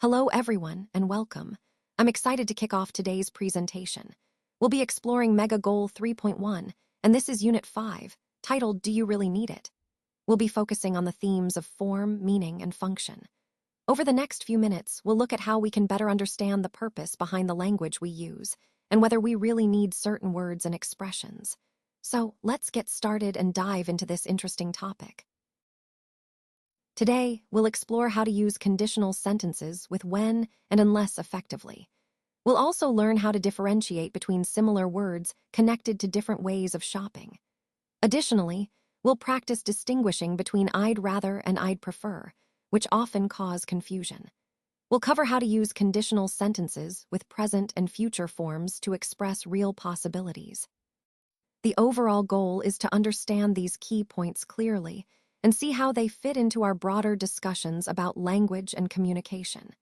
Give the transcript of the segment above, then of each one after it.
Hello, everyone, and welcome. I'm excited to kick off today's presentation. We'll be exploring Mega Goal 3.1, and this is Unit 5, titled Do You Really Need It? We'll be focusing on the themes of form, meaning, and function. Over the next few minutes, we'll look at how we can better understand the purpose behind the language we use, and whether we really need certain words and expressions. So, let's get started and dive into this interesting topic. Today, we'll explore how to use conditional sentences with when and unless effectively. We'll also learn how to differentiate between similar words connected to different ways of shopping. Additionally, we'll practice distinguishing between I'd rather and I'd prefer, which often cause confusion. We'll cover how to use conditional sentences with present and future forms to express real possibilities. The overall goal is to understand these key points clearly and see how they fit into our broader discussions about language and communication.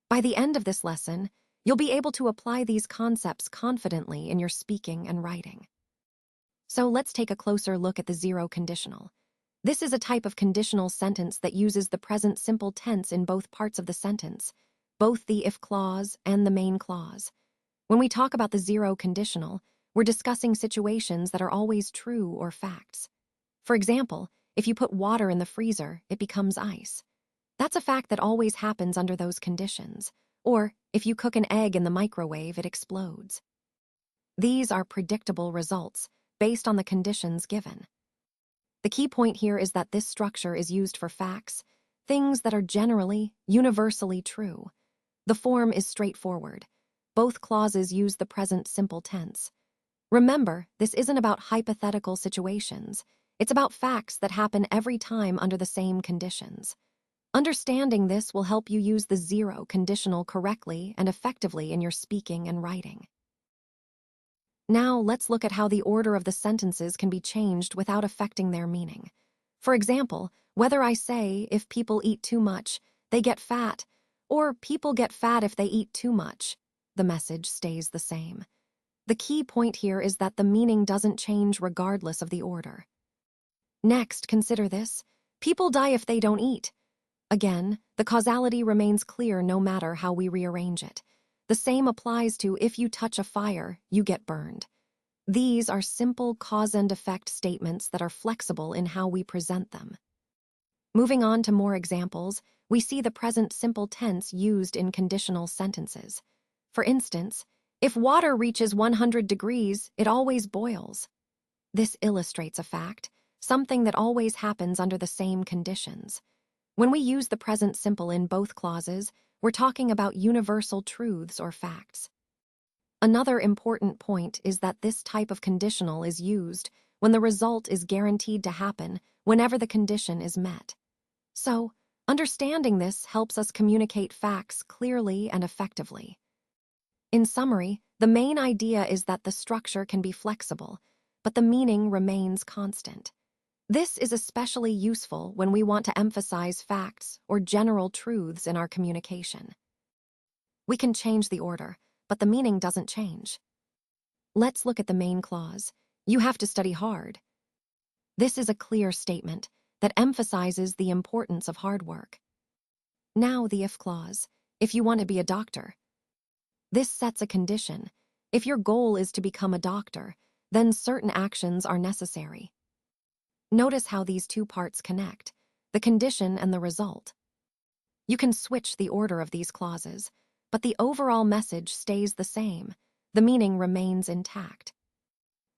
By the end of this lesson, you'll be able to apply these concepts confidently in your speaking and writing. So let's take a closer look at the zero conditional. This is a type of conditional sentence that uses the present simple tense in both parts of the sentence, both the if clause and the main clause. When we talk about the zero conditional, we're discussing situations that are always true or facts. For example, if you put water in the freezer, it becomes ice. That's a fact that always happens under those conditions. Or, if you cook an egg in the microwave, it explodes. These are predictable results based on the conditions given. The key point here is that this structure is used for facts, things that are generally, universally true. The form is straightforward. Both clauses use the present simple tense. Remember, this isn't about hypothetical situations. It's about facts that happen every time under the same conditions. Understanding this will help you use the zero conditional correctly and effectively in your speaking and writing. Now, let's look at how the order of the sentences can be changed without affecting their meaning. For example, whether I say, if people eat too much, they get fat, or people get fat if they eat too much, the message stays the same. The key point here is that the meaning doesn't change regardless of the order. Next, consider this. People die if they don't eat. Again, the causality remains clear no matter how we rearrange it. The same applies to if you touch a fire, you get burned. These are simple cause and effect statements that are flexible in how we present them. Moving on to more examples, we see the present simple tense used in conditional sentences. For instance, if water reaches 100 degrees, it always boils. This illustrates a fact, something that always happens under the same conditions. When we use the present simple in both clauses, we're talking about universal truths or facts. Another important point is that this type of conditional is used when the result is guaranteed to happen whenever the condition is met. So, understanding this helps us communicate facts clearly and effectively. In summary, the main idea is that the structure can be flexible, but the meaning remains constant. This is especially useful when we want to emphasize facts or general truths in our communication. We can change the order, but the meaning doesn't change. Let's look at the main clause. You have to study hard. This is a clear statement that emphasizes the importance of hard work. Now the if clause. If you want to be a doctor. This sets a condition. If your goal is to become a doctor, then certain actions are necessary. Notice how these two parts connect, the condition and the result. You can switch the order of these clauses, but the overall message stays the same. The meaning remains intact.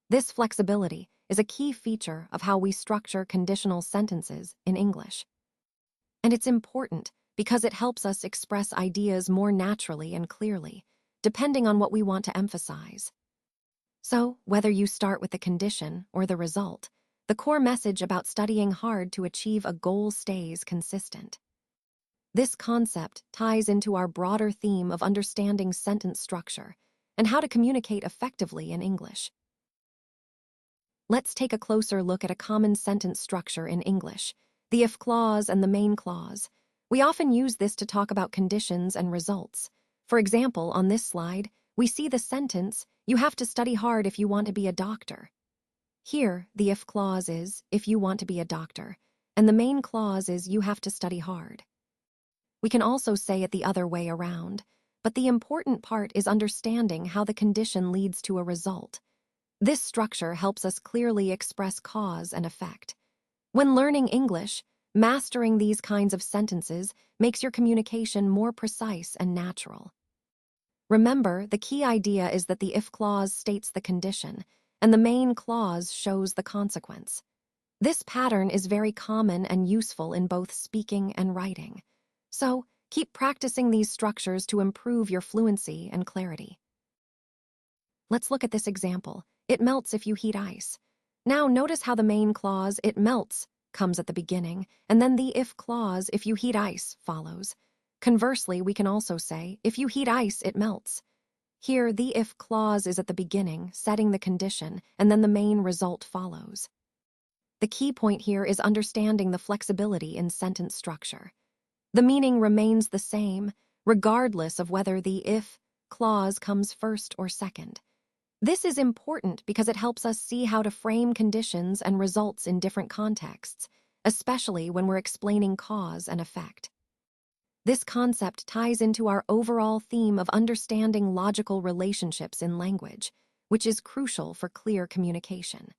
This flexibility is a key feature of how we structure conditional sentences in English. And it's important because it helps us express ideas more naturally and clearly, depending on what we want to emphasize. So, whether you start with the condition or the result, the core message about studying hard to achieve a goal stays consistent. This concept ties into our broader theme of understanding sentence structure and how to communicate effectively in English. Let's take a closer look at a common sentence structure in English, the if clause and the main clause. We often use this to talk about conditions and results. For example, on this slide, we see the sentence, you have to study hard if you want to be a doctor. Here, the if clause is, if you want to be a doctor, and the main clause is, you have to study hard. We can also say it the other way around, but the important part is understanding how the condition leads to a result. This structure helps us clearly express cause and effect. When learning English, mastering these kinds of sentences makes your communication more precise and natural. Remember, the key idea is that the if clause states the condition, and the main clause shows the consequence. This pattern is very common and useful in both speaking and writing. So, keep practicing these structures to improve your fluency and clarity. Let's look at this example. It melts if you heat ice. Now notice how the main clause, it melts, comes at the beginning, and then the if clause, if you heat ice, follows. Conversely, we can also say, if you heat ice, it melts. Here, the if clause is at the beginning, setting the condition, and then the main result follows. The key point here is understanding the flexibility in sentence structure. The meaning remains the same, regardless of whether the if clause comes first or second. This is important because it helps us see how to frame conditions and results in different contexts, especially when we're explaining cause and effect. This concept ties into our overall theme of understanding logical relationships in language, which is crucial for clear communication.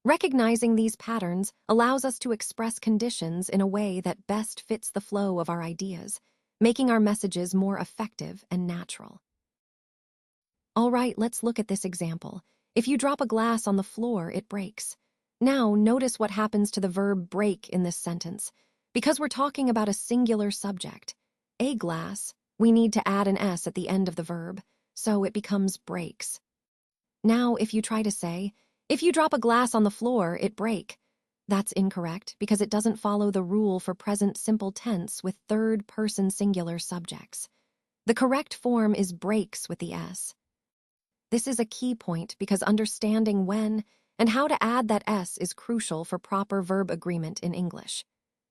Recognizing these patterns allows us to express conditions in a way that best fits the flow of our ideas, making our messages more effective and natural. All right, let's look at this example. If you drop a glass on the floor, it breaks. Now, notice what happens to the verb break in this sentence. Because we're talking about a singular subject, a glass, we need to add an S at the end of the verb, so it becomes breaks. Now, if you try to say, if you drop a glass on the floor, it break. That's incorrect because it doesn't follow the rule for present simple tense with third-person singular subjects. The correct form is breaks with the S. This is a key point because understanding when and how to add that S is crucial for proper verb agreement in English.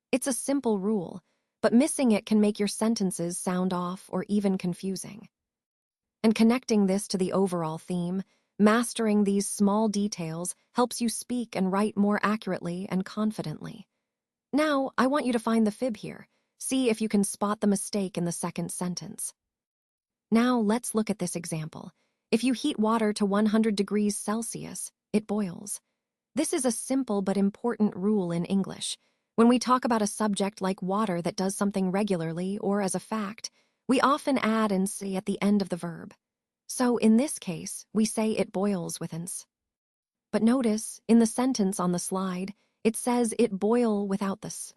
It's a simple rule, but missing it can make your sentences sound off or even confusing. And connecting this to the overall theme, mastering these small details helps you speak and write more accurately and confidently. Now, I want you to find the fib here. See if you can spot the mistake in the second sentence. Now, let's look at this example. If you heat water to 100 degrees Celsius, it boils. This is a simple but important rule in English. When we talk about a subject like water that does something regularly or as a fact, we often add an "s" at the end of the verb. So in this case, we say it boils with an "s." But notice, in the sentence on the slide, it says it boil without the "s."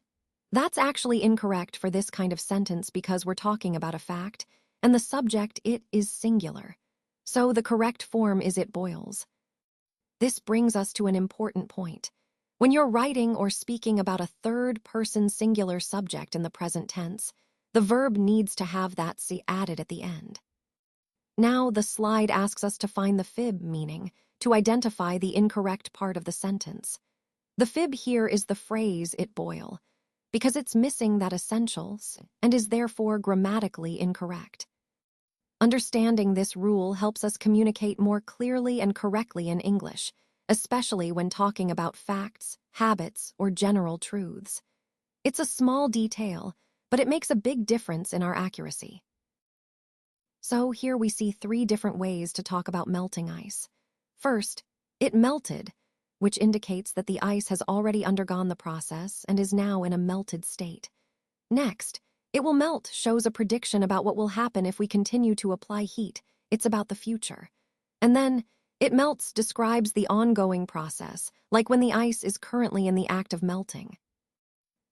That's actually incorrect for this kind of sentence because we're talking about a fact, and the subject, it, is singular. So the correct form is it boils. This brings us to an important point. When you're writing or speaking about a third-person singular subject in the present tense, the verb needs to have that "s" added at the end. Now, the slide asks us to find the fib meaning, to identify the incorrect part of the sentence. The fib here is the phrase "it boil," because it's missing that essential "s" and is therefore grammatically incorrect. Understanding this rule helps us communicate more clearly and correctly in English, especially when talking about facts, habits, or general truths. It's a small detail, but it makes a big difference in our accuracy. So here we see 3 different ways to talk about melting ice. First, it melted, which indicates that the ice has already undergone the process and is now in a melted state. Next, it will melt shows a prediction about what will happen if we continue to apply heat. It's about the future. And then, it melts describes the ongoing process, like when the ice is currently in the act of melting.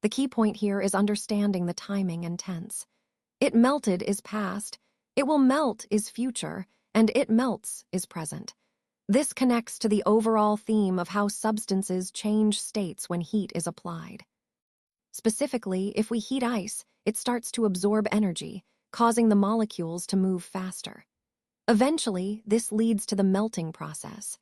The key point here is understanding the timing and tense. It melted is past, it will melt is future, and it melts is present. This connects to the overall theme of how substances change states when heat is applied. Specifically, if we heat ice, it starts to absorb energy, causing the molecules to move faster. Eventually, this leads to the melting process.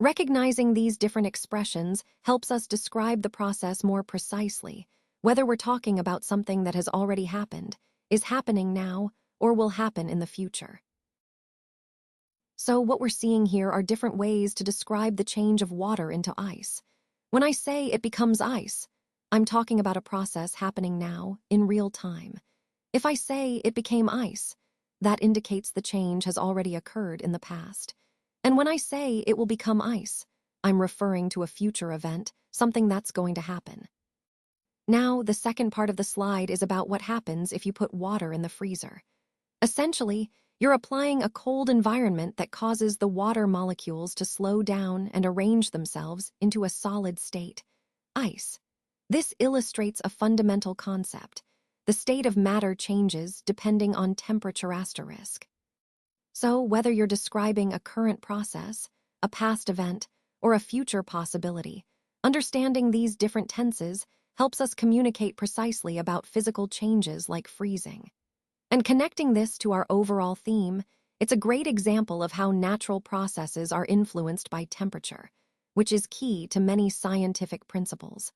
Recognizing these different expressions helps us describe the process more precisely, whether we're talking about something that has already happened, is happening now, or will happen in the future. So what we're seeing here are different ways to describe the change of water into ice. When I say it becomes ice, I'm talking about a process happening now, in real time. If I say it became ice, that indicates the change has already occurred in the past. And when I say it will become ice, I'm referring to a future event, something that's going to happen. Now, the second part of the slide is about what happens if you put water in the freezer. Essentially, you're applying a cold environment that causes the water molecules to slow down and arrange themselves into a solid state, ice. This illustrates a fundamental concept. The state of matter changes depending on temperature asterisk. So, whether you're describing a current process, a past event, or a future possibility, understanding these different tenses helps us communicate precisely about physical changes like freezing. And connecting this to our overall theme, it's a great example of how natural processes are influenced by temperature, which is key to many scientific principles.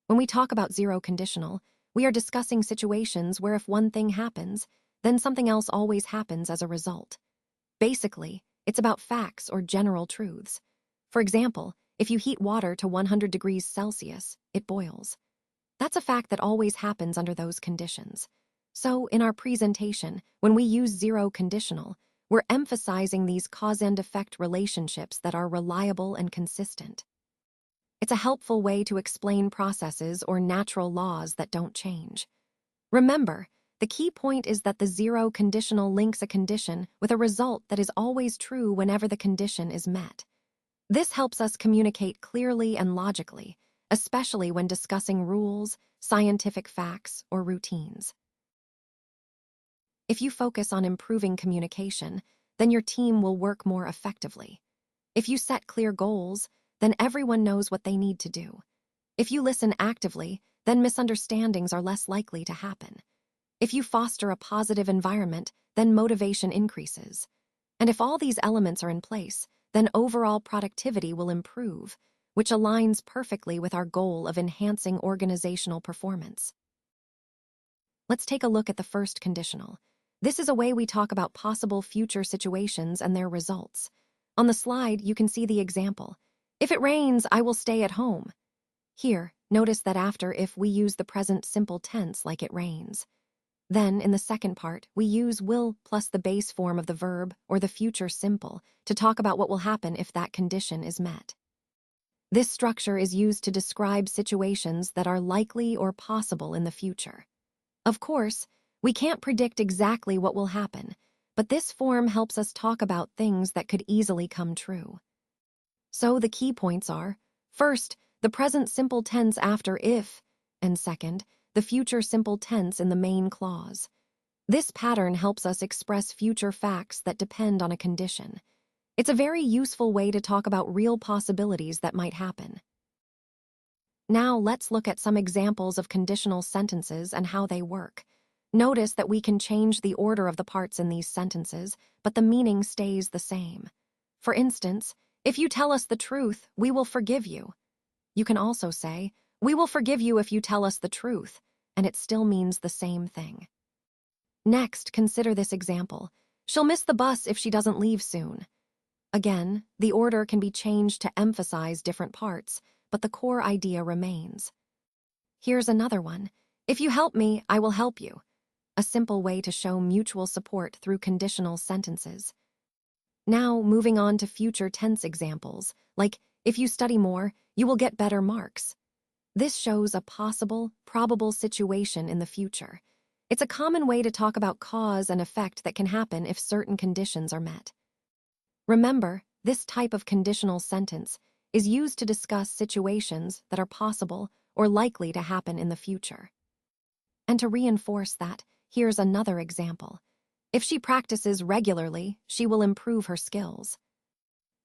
When we talk about zero conditional, we are discussing situations where if one thing happens, then something else always happens as a result. Basically, it's about facts or general truths. For example, if you heat water to 100 degrees Celsius, it boils. That's a fact that always happens under those conditions. So, in our presentation, when we use zero conditional, we're emphasizing these cause and effect relationships that are reliable and consistent. It's a helpful way to explain processes or natural laws that don't change. Remember, the key point is that the zero conditional links a condition with a result that is always true whenever the condition is met. This helps us communicate clearly and logically, especially when discussing rules, scientific facts, or routines. If you focus on improving communication, then your team will work more effectively. If you set clear goals, then everyone knows what they need to do. If you listen actively, then misunderstandings are less likely to happen. If you foster a positive environment, then motivation increases. And if all these elements are in place, then overall productivity will improve, which aligns perfectly with our goal of enhancing organizational performance. Let's take a look at the first conditional. This is a way we talk about possible future situations and their results. On the slide, you can see the example. If it rains, I will stay at home. Here, notice that after if we use the present simple tense like it rains. Then, in the second part, we use will plus the base form of the verb or the future simple to talk about what will happen if that condition is met. This structure is used to describe situations that are likely or possible in the future. Of course, we can't predict exactly what will happen, but this form helps us talk about things that could easily come true. So the key points are, first, the present simple tense after if, and second, the future simple tense in the main clause. This pattern helps us express future facts that depend on a condition. It's a very useful way to talk about real possibilities that might happen. Now let's look at some examples of conditional sentences and how they work. Notice that we can change the order of the parts in these sentences, but the meaning stays the same. For instance, if you tell us the truth, we will forgive you. You can also say, we will forgive you if you tell us the truth, and it still means the same thing. Next, consider this example. She'll miss the bus if she doesn't leave soon. Again, the order can be changed to emphasize different parts, but the core idea remains. Here's another one. If you help me, I will help you. A simple way to show mutual support through conditional sentences. Now, moving on to future tense examples, like, if you study more, you will get better marks. This shows a possible, probable situation in the future. It's a common way to talk about cause and effect that can happen if certain conditions are met. Remember, this type of conditional sentence is used to discuss situations that are possible or likely to happen in the future. And to reinforce that, here's another example. If she practices regularly, she will improve her skills.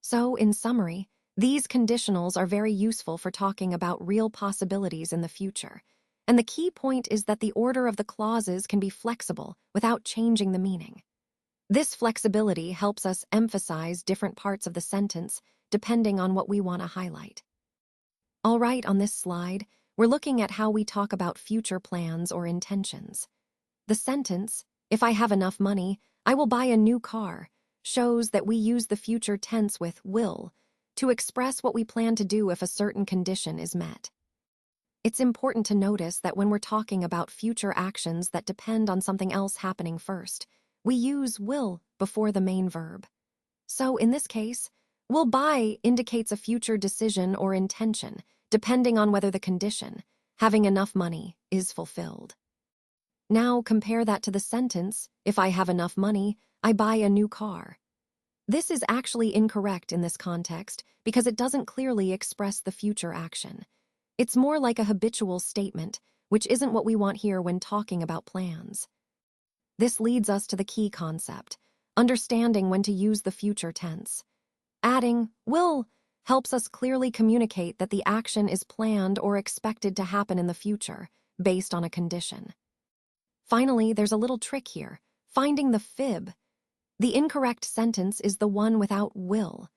So, in summary, these conditionals are very useful for talking about real possibilities in the future. And the key point is that the order of the clauses can be flexible without changing the meaning. This flexibility helps us emphasize different parts of the sentence depending on what we want to highlight. All right, on this slide, we're looking at how we talk about future plans or intentions. The sentence, if I have enough money, I will buy a new car, shows that we use the future tense with will to express what we plan to do if a certain condition is met. It's important to notice that when we're talking about future actions that depend on something else happening first, we use will before the main verb. So in this case, will buy indicates a future decision or intention, depending on whether the condition, having enough money, is fulfilled. Now compare that to the sentence, if I have enough money, I buy a new car. This is actually incorrect in this context because it doesn't clearly express the future action. It's more like a habitual statement, which isn't what we want here when talking about plans. This leads us to the key concept, understanding when to use the future tense. Adding will helps us clearly communicate that the action is planned or expected to happen in the future, based on a condition. Finally, there's a little trick here, finding the fib. The incorrect sentence is the one without will.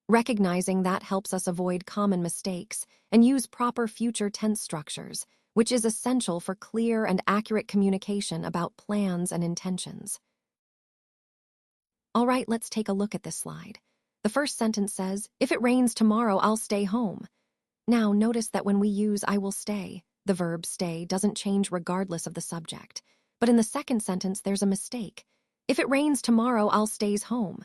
Recognizing that helps us avoid common mistakes and use proper future tense structures, which is essential for clear and accurate communication about plans and intentions. All right, let's take a look at this slide. The first sentence says, if it rains tomorrow, I'll stay home. Now, notice that when we use I will stay, the verb stay doesn't change regardless of the subject. But in the second sentence, there's a mistake. If it rains tomorrow, I'll stays home.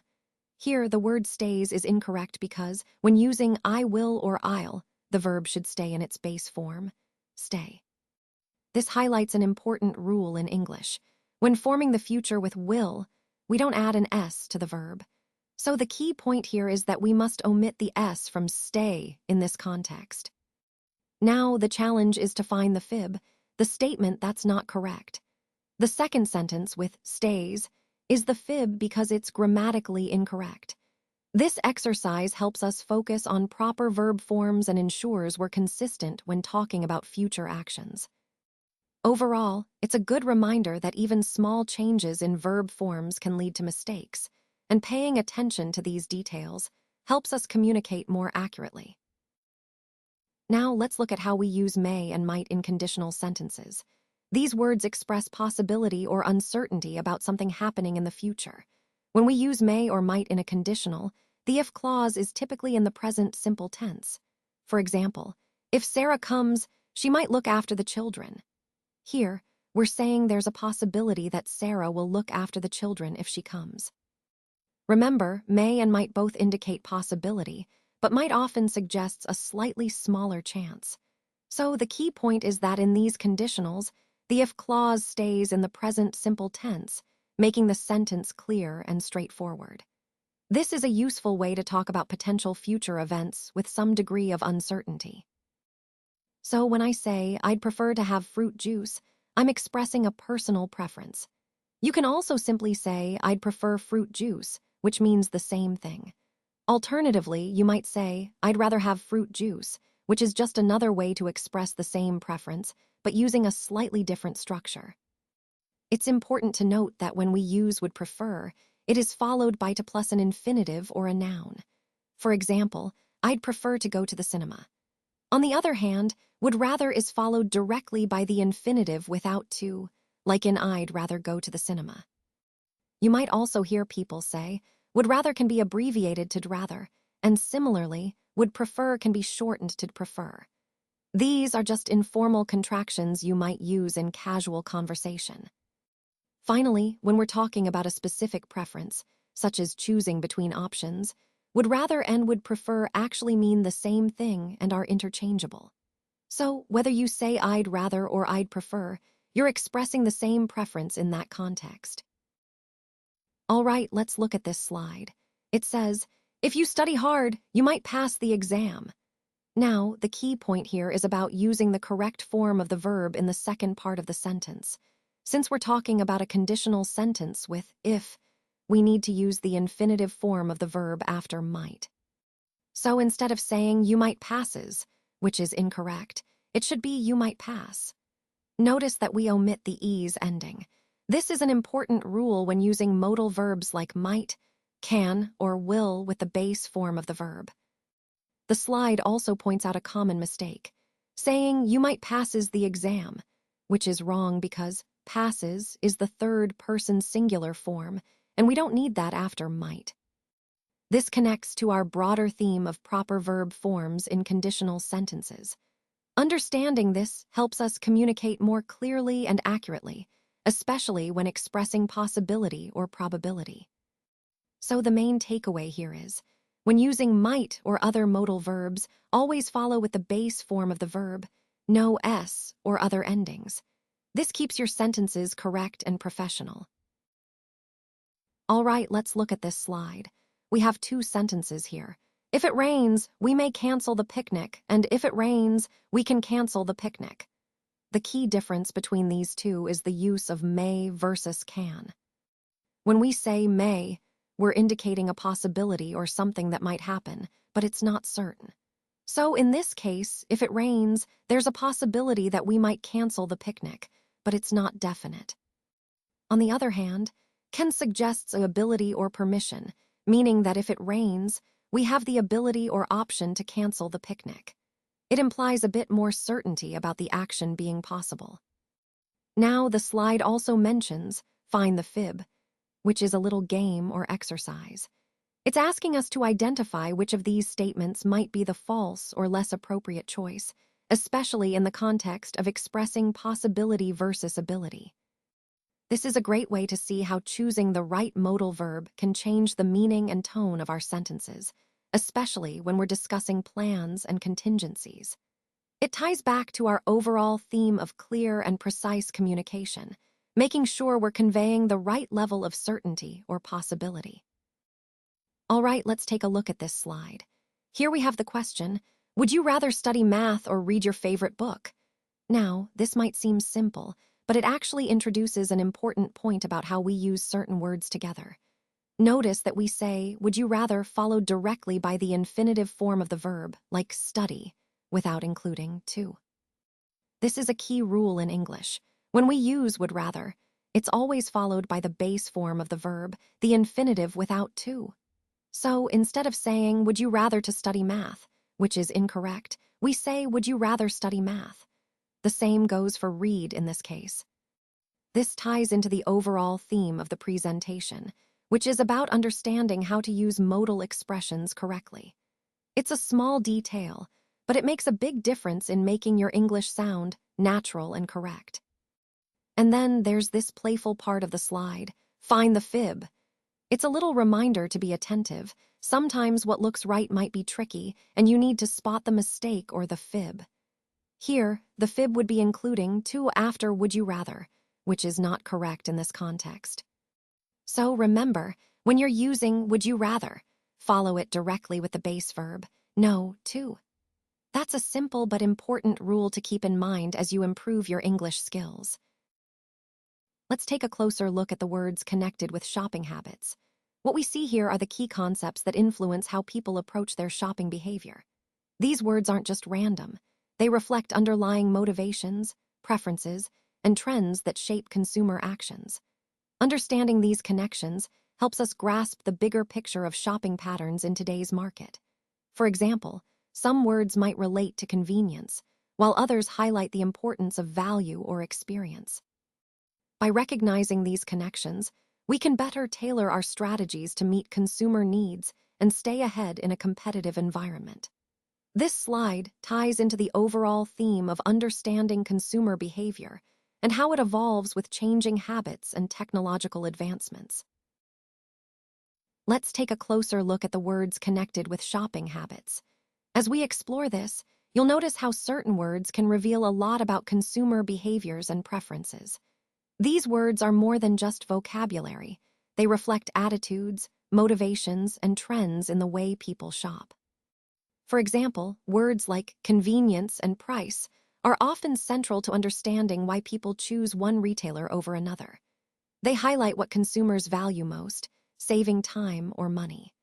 Here, the word stays is incorrect because when using I will or I'll, the verb should stay in its base form, stay. This highlights an important rule in English. When forming the future with will, we don't add an S to the verb. So the key point here is that we must omit the S from stay in this context. Now, the challenge is to find the fib, the statement that's not correct. The second sentence with stays is the fib because it's grammatically incorrect. This exercise helps us focus on proper verb forms and ensures we're consistent when talking about future actions. Overall, it's a good reminder that even small changes in verb forms can lead to mistakes, and paying attention to these details helps us communicate more accurately. Now let's look at how we use may and might in conditional sentences. These words express possibility or uncertainty about something happening in the future. When we use may or might in a conditional, the if clause is typically in the present simple tense. For example, if Sarah comes, she might look after the children. Here, we're saying there's a possibility that Sarah will look after the children if she comes. Remember, may and might both indicate possibility, but might often suggests a slightly smaller chance. So the key point is that in these conditionals, the if clause stays in the present simple tense, making the sentence clear and straightforward. This is a useful way to talk about potential future events with some degree of uncertainty. So when I say, I'd prefer to have fruit juice, I'm expressing a personal preference. You can also simply say, I'd prefer fruit juice, which means the same thing. Alternatively, you might say, I'd rather have fruit juice, which is just another way to express the same preference, but using a slightly different structure. It's important to note that when we use would prefer, it is followed by to plus an infinitive or a noun. For example, I'd prefer to go to the cinema. On the other hand, would rather is followed directly by the infinitive without to, like in I'd rather go to the cinema. You might also hear people say, would rather can be abbreviated to rather, and similarly, would prefer can be shortened to prefer. These are just informal contractions you might use in casual conversation. Finally, when we're talking about a specific preference, such as choosing between options, would rather and would prefer actually mean the same thing and are interchangeable. So, whether you say I'd rather or I'd prefer, you're expressing the same preference in that context. All right, let's look at this slide. It says, if you study hard, you might pass the exam. Now, the key point here is about using the correct form of the verb in the second part of the sentence. Since we're talking about a conditional sentence with if, we need to use the infinitive form of the verb after might. So instead of saying you might passes, which is incorrect, it should be you might pass. Notice that we omit the e's ending. This is an important rule when using modal verbs like might, can, or will with the base form of the verb. The slide also points out a common mistake, saying you might passes the exam, which is wrong because passes is the third person singular form, and we don't need that after might. This connects to our broader theme of proper verb forms in conditional sentences. Understanding this helps us communicate more clearly and accurately, especially when expressing possibility or probability. So the main takeaway here is, when using might or other modal verbs, always follow with the base form of the verb, no s or other endings. This keeps your sentences correct and professional. All right, let's look at this slide. We have two sentences here. If it rains, we may cancel the picnic, and if it rains, we can cancel the picnic. The key difference between these two is the use of may versus can. When we say may, we're indicating a possibility or something that might happen, but it's not certain. So in this case, if it rains, there's a possibility that we might cancel the picnic, but it's not definite. On the other hand, can suggests an ability or permission, meaning that if it rains, we have the ability or option to cancel the picnic. It implies a bit more certainty about the action being possible. Now, the slide also mentions find the fib, which is a little game or exercise. It's asking us to identify which of these statements might be the false or less appropriate choice, especially in the context of expressing possibility versus ability. This is a great way to see how choosing the right modal verb can change the meaning and tone of our sentences, especially when we're discussing plans and contingencies. It ties back to our overall theme of clear and precise communication, making sure we're conveying the right level of certainty or possibility. All right, let's take a look at this slide. Here we have the question, would you rather study math or read your favorite book? Now, this might seem simple, but it actually introduces an important point about how we use certain words together. Notice that we say, would you rather, followed directly by the infinitive form of the verb, like study, without including to. This is a key rule in English. When we use would rather, it's always followed by the base form of the verb, the infinitive without to. So instead of saying, would you rather to study math, which is incorrect, we say, would you rather study math? The same goes for read in this case. This ties into the overall theme of the presentation, which is about understanding how to use modal expressions correctly. It's a small detail, but it makes a big difference in making your English sound natural and correct. And then there's this playful part of the slide, find the fib. It's a little reminder to be attentive. Sometimes what looks right might be tricky, and you need to spot the mistake or the fib. Here, the fib would be including to after would you rather, which is not correct in this context. So remember, when you're using would you rather, follow it directly with the base verb, no, to. That's a simple but important rule to keep in mind as you improve your English skills. Let's take a closer look at the words connected with shopping habits. What we see here are the key concepts that influence how people approach their shopping behavior. These words aren't just random. They reflect underlying motivations, preferences, and trends that shape consumer actions. Understanding these connections helps us grasp the bigger picture of shopping patterns in today's market. For example, some words might relate to convenience, while others highlight the importance of value or experience. By recognizing these connections, we can better tailor our strategies to meet consumer needs and stay ahead in a competitive environment. This slide ties into the overall theme of understanding consumer behavior and how it evolves with changing habits and technological advancements. Let's take a closer look at the words connected with shopping habits. As we explore this, you'll notice how certain words can reveal a lot about consumer behaviors and preferences. These words are more than just vocabulary. They reflect attitudes, motivations, and trends in the way people shop. For example, words like convenience and price are often central to understanding why people choose one retailer over another. They highlight what consumers value most, saving time or money.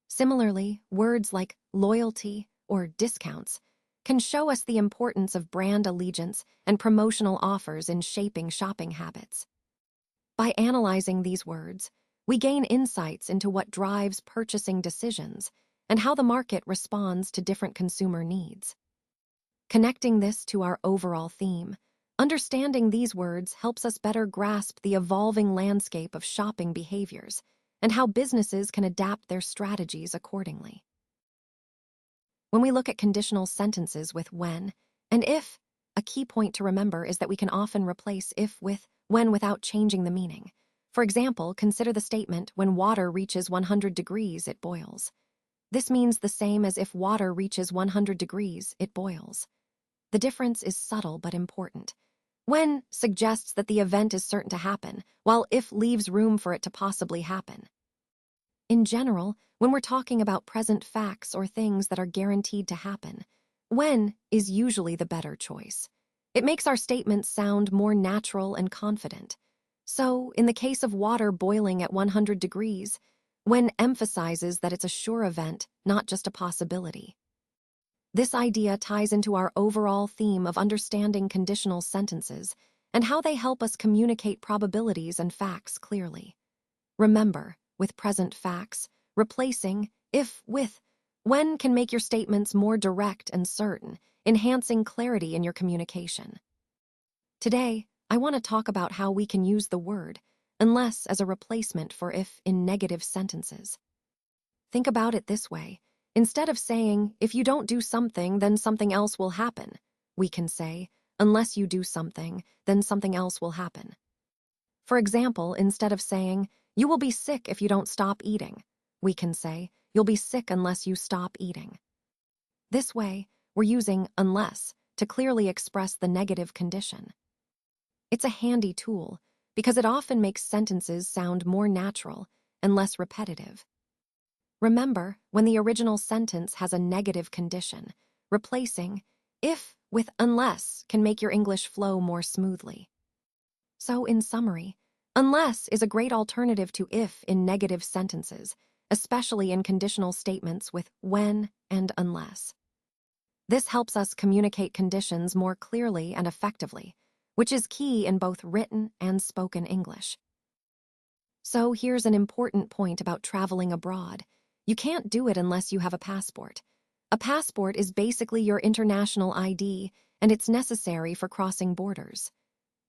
Similarly, words like loyalty or discounts can show us the importance of brand allegiance and promotional offers in shaping shopping habits. By analyzing these words, we gain insights into what drives purchasing decisions and how the market responds to different consumer needs. Connecting this to our overall theme, understanding these words helps us better grasp the evolving landscape of shopping behaviors and how businesses can adapt their strategies accordingly. When we look at conditional sentences with when And if, a key point to remember is that we can often replace if with when without changing the meaning. For example, consider the statement, when water reaches 100 degrees, it boils. This means the same as if water reaches 100 degrees, it boils. The difference is subtle but important. When suggests that the event is certain to happen, while if leaves room for it to possibly happen. In general, when we're talking about present facts or things that are guaranteed to happen, when is usually the better choice. It makes our statements sound more natural and confident. So, in the case of water boiling at 100 degrees, when emphasizes that it's a sure event, not just a possibility. This idea ties into our overall theme of understanding conditional sentences and how they help us communicate probabilities and facts clearly. Remember, with present facts, replacing if with when can make your statements more direct and certain, enhancing clarity in your communication. Today, I want to talk about how we can use the word unless as a replacement for if in negative sentences. Think about it this way. Instead of saying, if you don't do something, then something else will happen, we can say, unless you do something, then something else will happen. For example, instead of saying, you will be sick if you don't stop eating, we can say, you'll be sick unless you stop eating. This way, we're using unless to clearly express the negative condition. It's a handy tool because it often makes sentences sound more natural and less repetitive. Remember, when the original sentence has a negative condition, replacing if with unless can make your English flow more smoothly. So, in summary, unless is a great alternative to if in negative sentences, especially in conditional statements with when and unless. This helps us communicate conditions more clearly and effectively, which is key in both written and spoken English. So, here's an important point about traveling abroad. You can't do it unless you have a passport. A passport is basically your international ID, and it's necessary for crossing borders.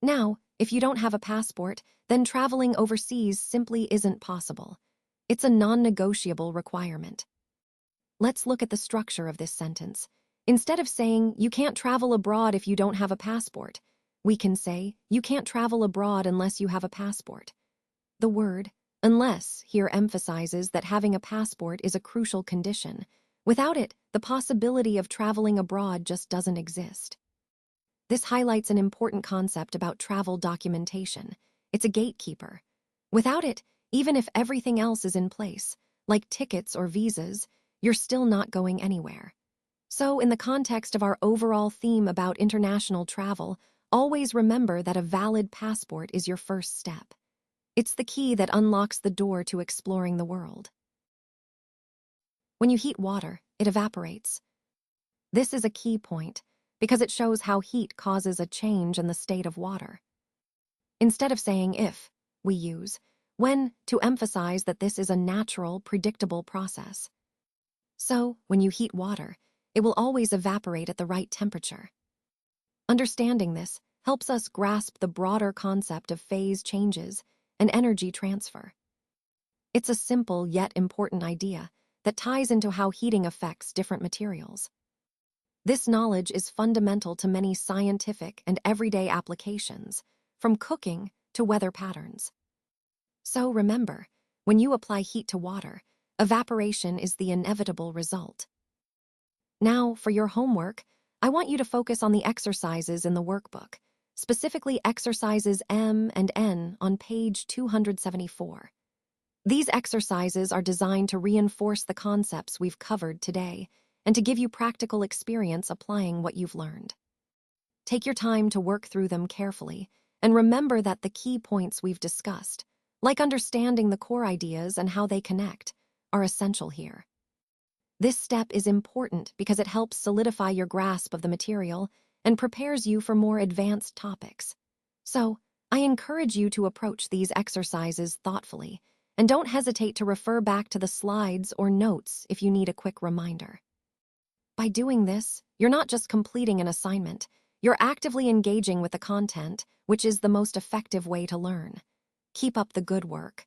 Now, if you don't have a passport, then traveling overseas simply isn't possible. It's a non-negotiable requirement. Let's look at the structure of this sentence. Instead of saying, you can't travel abroad if you don't have a passport, we can say, you can't travel abroad unless you have a passport. The word unless here emphasizes that having a passport is a crucial condition. Without it, the possibility of traveling abroad just doesn't exist. This highlights an important concept about travel documentation. It's a gatekeeper. Without it, even if everything else is in place, like tickets or visas, you're still not going anywhere. So, in the context of our overall theme about international travel, always remember that a valid passport is your first step. It's the key that unlocks the door to exploring the world. When you heat water, it evaporates. This is a key point because it shows how heat causes a change in the state of water. Instead of saying if, we use when to emphasize that this is a natural, predictable process. So, when you heat water, it will always evaporate at the right temperature. Understanding this helps us grasp the broader concept of phase changes and energy transfer. It's a simple yet important idea that ties into how heating affects different materials. This knowledge is fundamental to many scientific and everyday applications, from cooking to weather patterns. So remember, when you apply heat to water, evaporation is the inevitable result. Now, for your homework, I want you to focus on the exercises in the workbook, specifically exercises M and N on page 274. These exercises are designed to reinforce the concepts we've covered today and to give you practical experience applying what you've learned. Take your time to work through them carefully and remember that the key points we've discussed, like understanding the core ideas and how they connect, are essential here. This step is important because it helps solidify your grasp of the material and prepares you for more advanced topics. So, I encourage you to approach these exercises thoughtfully, and don't hesitate to refer back to the slides or notes if you need a quick reminder. By doing this, you're not just completing an assignment, you're actively engaging with the content, which is the most effective way to learn. Keep up the good work.